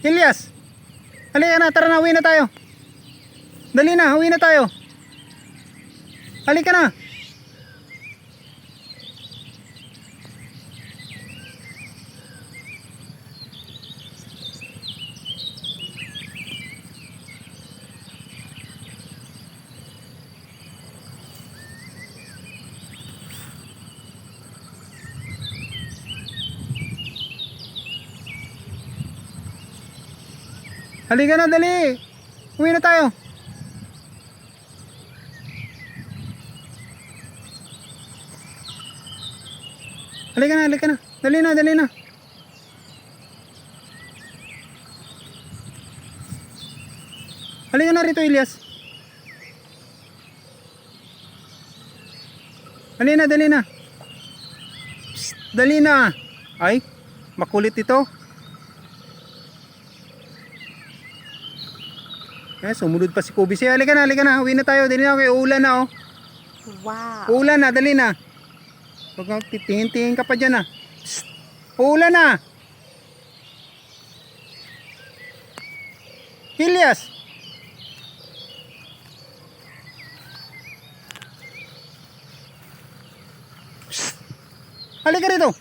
Ilyas, halika na, tara na, uwi na tayo. Dali na, uwi na tayo. Halika na. Halika na, dali. Uwi na tayo. Halika na. Dali na, dali na. Halika na rito, Ilyas. Dali na, dali na. Psst, dali na. Ay, makulit ito. Sumunod pa si Kobe. Halika na. Uwi na tayo. Dali na. Okay, uulan na, oh. Wow. Uulan na, dali na. Huwag kang titingin-tingin ka pa dyan, ah. Psst, uulan na. Ilyas. Psst, halika rito.